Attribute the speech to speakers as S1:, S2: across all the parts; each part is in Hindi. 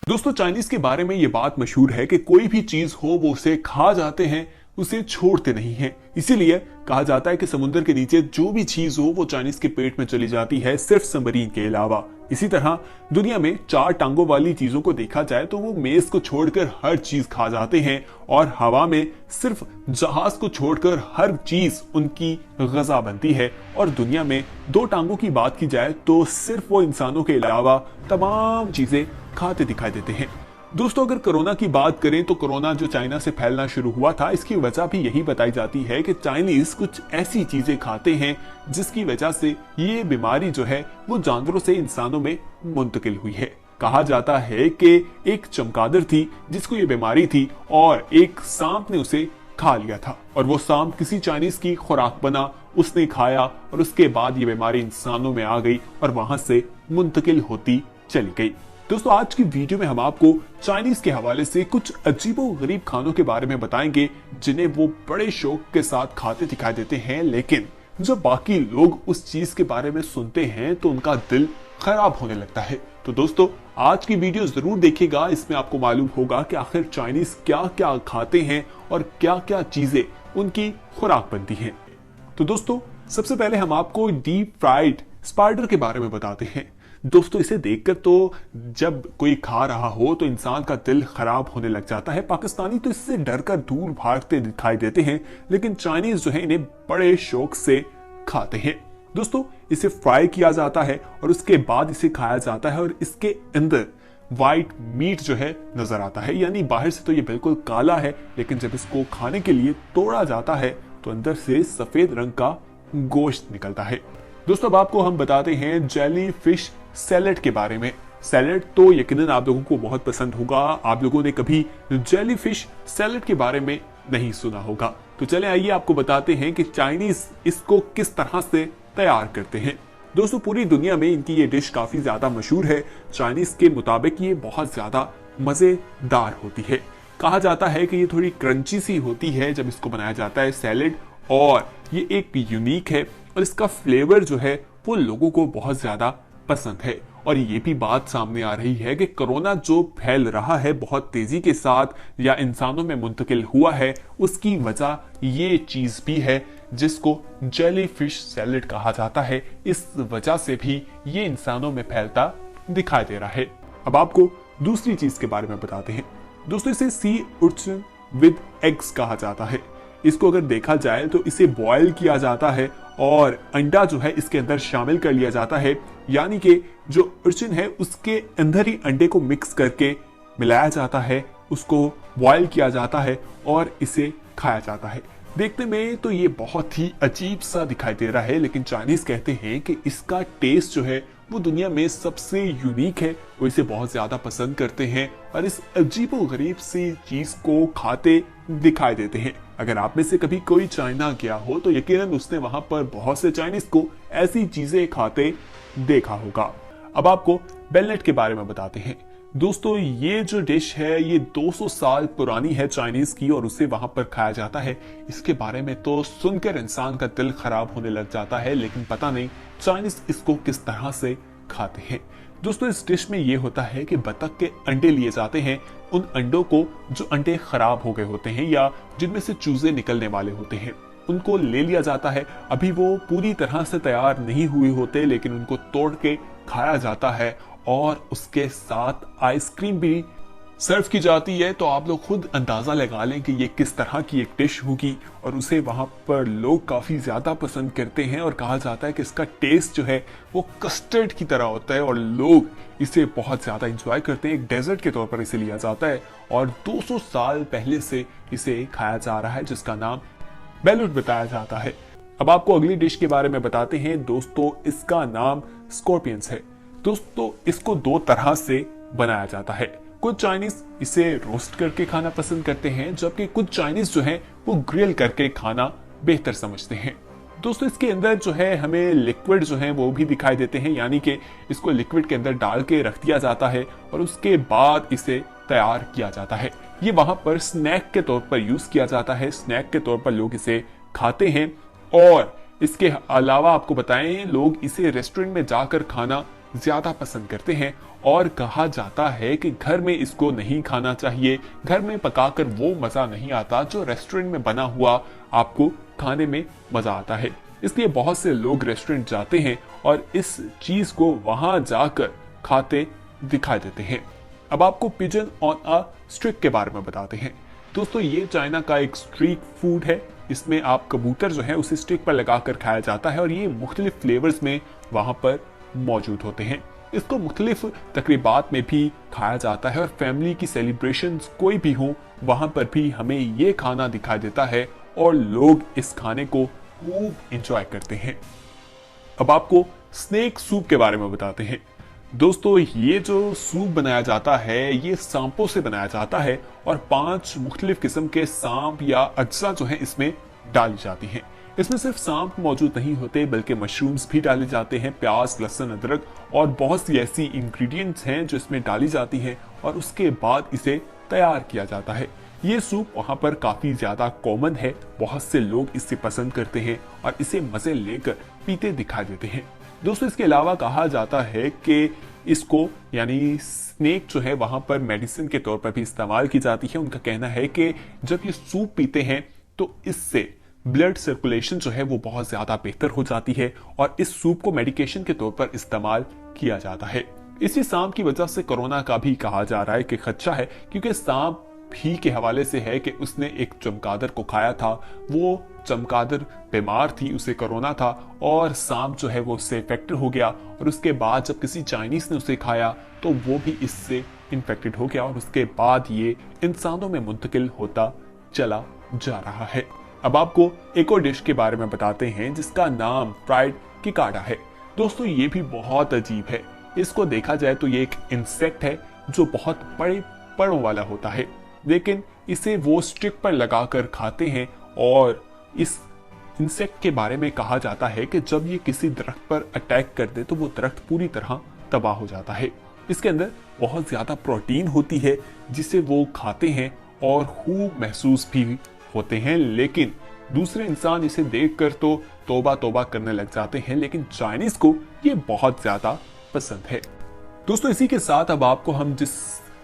S1: दोस्तों चाइनीज के बारे में ये बात मशहूर है कि कोई भी चीज हो वो उसे खा जाते हैं, उसे छोड़ते नहीं हैं। इसीलिए कहा जाता है कि समुद्र के नीचे जो भी चीज हो वो चाइनीज के पेट में चली जाती है, सिर्फ सबमरीन के अलावा। इसी तरह दुनिया में 4 टांगों वाली चीजों को देखा जाए तो वो मेज को छोड़कर हर चीज खा जाते हैं, और हवा में सिर्फ जहाज को छोड़कर हर चीज उनकी गजा बनती है। और दुनिया में 2 टांगों की बात की जाए तो सिर्फ वो इंसानों के अलावा तमाम चीजें खाते दिखाई देते हैं। दोस्तों अगर कोरोना की बात करें तो कोरोना जो चाइना से फैलना शुरू हुआ था, इसकी वजह भी यही बताई जाती है कि चाइनीज कुछ ऐसी चीजें खाते हैं जिसकी वजह से ये बीमारी जो है वो जानवरों से इंसानों में मुंतकिल हुई है। कहा जाता है कि एक चमगादड़ थी जिसको ये बीमारी थी और एक सांप ने उसे खा लिया था, और वो सांप किसी चाइनीज की खुराक बना, उसने खाया और उसके बाद ये बीमारी इंसानों में आ गई और वहां से मुंतकिल होती चली गई। दोस्तों आज की वीडियो में हम आपको चाइनीज के हवाले से कुछ अजीबो गरीब खानों के बारे में बताएंगे जिन्हें वो बड़े शौक के साथ खाते दिखाई देते हैं, लेकिन जब बाकी लोग उस चीज के बारे में सुनते हैं तो उनका दिल खराब होने लगता है। तो दोस्तों आज की वीडियो जरूर देखिएगा, इसमें आपको मालूम होगा कि आखिर चाइनीज क्या क्या खाते हैं और क्या क्या चीजें उनकी खुराक बनती हैं। तो दोस्तों सबसे पहले हम आपको डीप फ्राइड स्पाइडर के बारे में बताते हैं। दोस्तों इसे देखकर तो जब कोई खा रहा हो तो इंसान का दिल खराब होने लग जाता है। पाकिस्तानी तो इससे डरकर दूर भागते दिखाई देते हैं, लेकिन चाइनीज जो है इन्हें बड़े शौक से खाते हैं। दोस्तों इसे फ्राई किया जाता है और उसके बाद इसे खाया जाता है, और इसके अंदर व्हाइट मीट जो है नजर आता है, यानी बाहर से तो ये बिल्कुल काला है, लेकिन जब इसको खाने के लिए तोड़ा जाता है तो अंदर से सफेद रंग का गोश्त निकलता है। दोस्तों अब आपको हम बताते हैं जेली फिश सैलेड के बारे में। सैलेड तो यकीनन आप लोगों को बहुत पसंद होगा, आप लोगों ने कभी जेली फिश सैलेड के बारे में नहीं सुना होगा। तो चले आइए आपको बताते हैं कि चाइनीज इसको किस तरह से तैयार करते हैं। दोस्तों पूरी दुनिया में इनकी ये डिश काफी ज्यादा मशहूर है। चाइनीज के मुताबिक ये बहुत ज्यादा मजेदार होती है। कहा जाता है कि ये थोड़ी क्रंची सी होती है जब इसको बनाया जाता है सैलेड, और ये एक यूनिक है और इसका फ्लेवर जो है वो लोगों को बहुत ज्यादा पसंद है। और ये भी बात सामने आ रही है कि कोरोना जो फैल रहा है बहुत तेजी के साथ या इंसानों में मुंतकिल हुआ है, उसकी वजह ये चीज भी है जिसको जेली फिश सैलेड कहा जाता है। इस वजह से भी ये इंसानों में फैलता दिखाई दे रहा है। अब आपको दूसरी चीज के बारे में बताते हैं। दोस्तों इसे सी उर्चिन विद एग्स कहा जाता है। इसको अगर देखा जाए तो इसे बॉयल किया जाता है और अंडा जो है इसके अंदर शामिल कर लिया जाता है, यानी कि जो अर्चिन है उसके अंदर ही अंडे को मिक्स करके मिलाया जाता है, उसको बॉयल किया जाता है और इसे खाया जाता है। देखने में तो ये बहुत ही अजीब सा दिखाई दे रहा है, लेकिन चाइनीज कहते हैं कि इसका टेस्ट जो है वो दुनिया में सबसे यूनिक है, वो इसे बहुत ज्यादा पसंद करते हैं और इस अजीबो गरीब सी चीज को खाते दिखाई देते हैं। अगर आप में से कभी कोई चाइना गया हो तो यकीनन उसने वहां पर बहुत से चाइनीज को ऐसी चीजें खाते देखा होगा। अब आपको बेलनेट के बारे में बताते हैं। दोस्तों ये जो डिश है ये 200 साल पुरानी है चाइनीज की, और उसे वहां पर खाया जाता है। इसके बारे में तो सुनकर इंसान का दिल खराब होने लग जाता है, लेकिन पता नहीं चाइनीज इसको किस तरह से खाते हैं। दोस्तों इस डिश में ये होता है कि बतख के अंडे लिए जाते हैं। उन अंडों को जो अंडे खराब हो गए होते हैं या जिनमें से चूजे निकलने वाले होते हैं उनको ले लिया जाता है। अभी वो पूरी तरह से तैयार नहीं हुए होते, लेकिन उनको तोड़ के खाया जाता है और उसके साथ आइसक्रीम भी सर्व की जाती है। तो आप लोग खुद अंदाजा लगा लें कि ये किस तरह की एक डिश होगी, और उसे वहां पर लोग काफी ज्यादा पसंद करते हैं। और कहा जाता है कि इसका टेस्ट जो है वो कस्टर्ड की तरह होता है और लोग इसे बहुत ज्यादा एंजॉय करते हैं। एक डेजर्ट के तौर पर इसे लिया जाता है और 200 साल पहले से इसे खाया जा रहा है, जिसका नाम बेलुट बताया जाता है। अब आपको अगली डिश के बारे में बताते हैं। दोस्तों इसका नाम स्कॉर्पियंस है। दोस्तों इसको 2 तरह से बनाया जाता है। कुछ चाइनीज इसे रोस्ट करके खाना पसंद करते हैं, जबकि कुछ चाइनीज जो है वो ग्रिल करके खाना बेहतर समझते हैं। दोस्तों इसके अंदर जो है हमें लिक्विड जो है वो भी दिखाई देते हैं, यानी कि इसको लिक्विड के अंदर डाल के रख दिया जाता है और उसके बाद इसे तैयार किया जाता है। ये वहां पर स्नैक के तौर पर यूज किया जाता है। स्नैक के तौर पर लोग इसे खाते हैं, और इसके अलावा आपको बताएं लोग इसे रेस्टोरेंट में जाकर खाना ज्यादा पसंद करते हैं और कहा जाता है कि घर में इसको नहीं खाना चाहिए, घर में पकाकर वो मजा नहीं आता जो रेस्टोरेंट में बना हुआ आपको खाने में मजा आता है। इसलिए बहुत से लोग रेस्टोरेंट जाते हैं और इस चीज को वहां जाकर खाते दिखाई देते हैं। अब आपको पिजन ऑन अ स्टिक के बारे में बताते हैं। दोस्तों ये चाइना का एक स्ट्रीट फूड है। इसमें आप कबूतर जो है उसे स्टिक पर लगाकर खाया जाता है और ये मुख्तलिफ फ्लेवर्स में वहां पर मौजूद होते हैं। इसको मुख्तलिफ तकरीबात में भी खाया जाता है और फैमिली की सेलिब्रेशंस कोई भी हो वहां पर भी हमें ये खाना दिखाई देता है और लोग इस खाने को खूब एंजॉय करते हैं। अब आपको स्नेक सूप के बारे में बताते हैं। दोस्तों ये जो सूप बनाया जाता है ये सांपों से बनाया जाता है और 5 मुख्तलिफ किस्म के सांप या अज्जा जो है इसमें डाली जाती हैं। इसमें सिर्फ सांप मौजूद नहीं होते बल्कि मशरूम्स भी डाले जाते हैं, प्याज, लहसुन, अदरक और बहुत सी ऐसी इंग्रेडिएंट्स हैं जो इसमें डाली जाती हैं और उसके बाद इसे तैयार किया जाता है। ये सूप वहां पर काफी ज्यादा कॉमन है, बहुत से लोग इसे पसंद करते हैं और इसे मजे लेकर पीते दिखाई देते हैं। दोस्तों इसके अलावा कहा जाता है कि इसको यानी स्नेक जो है वहां पर मेडिसिन के तौर पर भी इस्तेमाल की जाती है। उनका कहना है कि जब ये सूप पीते हैं तो इससे ब्लड सर्कुलेशन जो है वो बहुत ज्यादा बेहतर हो जाती है और इस सूप को मेडिकेशन के तौर पर इस्तेमाल किया जाता है। इसी सांप की वजह से कोरोना का भी कहा जा रहा है कि खदशा है, क्योंकि सांप भी के हवाले से है कि उसने एक चमगादड़ को खाया था, वो चमगादड़ बीमार थी, उसे कोरोना था और सांप जो है वो उससे इन्फेक्टेड हो गया और उसके बाद जब किसी चाइनीज ने उसे खाया तो वो भी इससे इन्फेक्टेड हो गया और उसके बाद ये इंसानों में मुंतकिल होता चला जा रहा है। अब आपको एक और डिश के बारे में बताते हैं जिसका नाम फ्राइड किकाडा है। दोस्तों ये भी बहुत अजीब है। इसको देखा जाए तो ये एक इंसेक्ट है जो बहुत बड़े पड़ों वाला होता है, लेकिन इसे वो स्टिक पर लगाकर खाते हैं और इस इंसेक्ट के बारे में कहा जाता है कि जब ये किसी दरख्त पर अटैक कर दे तो वो दरख्त पूरी तरह तबाह हो जाता है। इसके अंदर बहुत ज्यादा प्रोटीन होती है जिसे वो खाते हैं और खूब महसूस भी होते हैं, लेकिन दूसरे इंसान इसे देखकर तो तौबा तौबा करने लग जाते हैं, लेकिन चाइनीज को ये बहुत ज्यादा पसंद है। दोस्तों इसी के साथ अब आपको हम जिस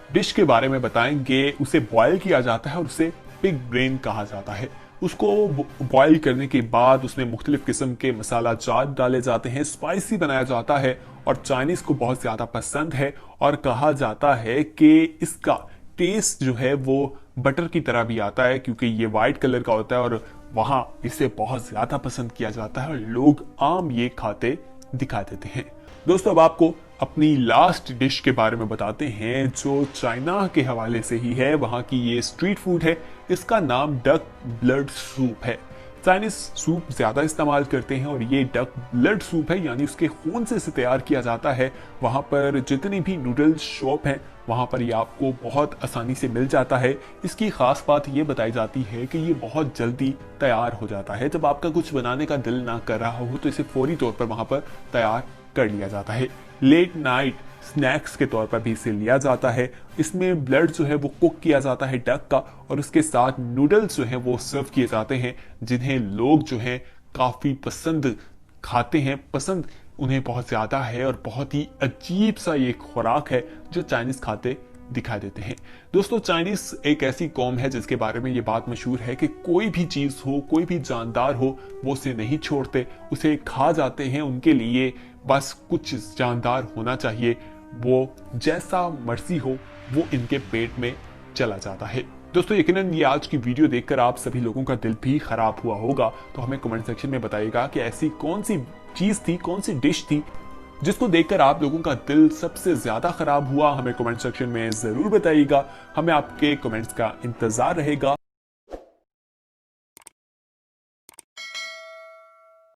S1: डिश के बारे में बताएंगे उसे बॉयल किया जाता है और उसे पिग ब्रेन कहा जाता है। उसको बॉयल करने के बाद उसमें मुख्तलिफ किस्म के मसाला जात डाले जाते हैं, स्पाइसी बनाया जाता है और चाइनीज को बहुत ज्यादा पसंद है और कहा जाता है कि इसका टेस्ट जो है वो बटर की तरह भी आता है, क्योंकि ये व्हाइट कलर का होता है और वहां इसे बहुत ज्यादा पसंद किया जाता है और लोग आम ये खाते दिखाई देते हैं। दोस्तों अब आपको अपनी लास्ट डिश के बारे में बताते हैं जो चाइना के हवाले से ही है। वहां की ये स्ट्रीट फूड है, इसका नाम डक ब्लड सूप है। चाइनीज सूप ज्यादा इस्तेमाल करते हैं और ये डक ब्लड सूप है, यानी उसके खून से इसे तैयार किया जाता है। वहां पर जितनी भी नूडल्स शॉप हैं वहां पर ये आपको बहुत आसानी से मिल जाता है। इसकी खास बात ये बताई जाती है कि ये बहुत जल्दी तैयार हो जाता है। जब आपका कुछ बनाने का दिल ना कर रहा हो तो इसे फौरी तौर पर वहां पर तैयार कर लिया जाता है। लेट नाइट स्नैक्स के तौर पर भी इसे लिया जाता है। इसमें ब्लड जो है वो कुक किया जाता है डक का और उसके साथ नूडल्स जो है वो सर्व किए जाते हैं, जिन्हें लोग जो है काफी पसंद खाते हैं। पसंद उन्हें बहुत ज्यादा है और बहुत ही अजीब सा ये खुराक है जो चाइनीज खाते दिखाई देते हैं। दोस्तों चाइनीज एक ऐसी कौम है जिसके बारे में ये बात मशहूर है कि कोई भी चीज हो, कोई भी जानदार हो, वो उसे नहीं छोड़ते, उसे खा जाते हैं। उनके लिए बस कुछ जानदार होना चाहिए, वो जैसा मर्जी हो वो इनके पेट में चला जाता है। दोस्तों यकीनन ये आज की वीडियो देखकर आप सभी लोगों का दिल भी खराब हुआ होगा, तो हमें कमेंट सेक्शन में बताइएगा कि ऐसी कौन सी चीज थी, कौन सी डिश थी जिसको देखकर आप लोगों का दिल सबसे ज्यादा खराब हुआ। हमें कमेंट सेक्शन में जरूर बताइएगा, हमें आपके कमेंट्स का इंतजार रहेगा।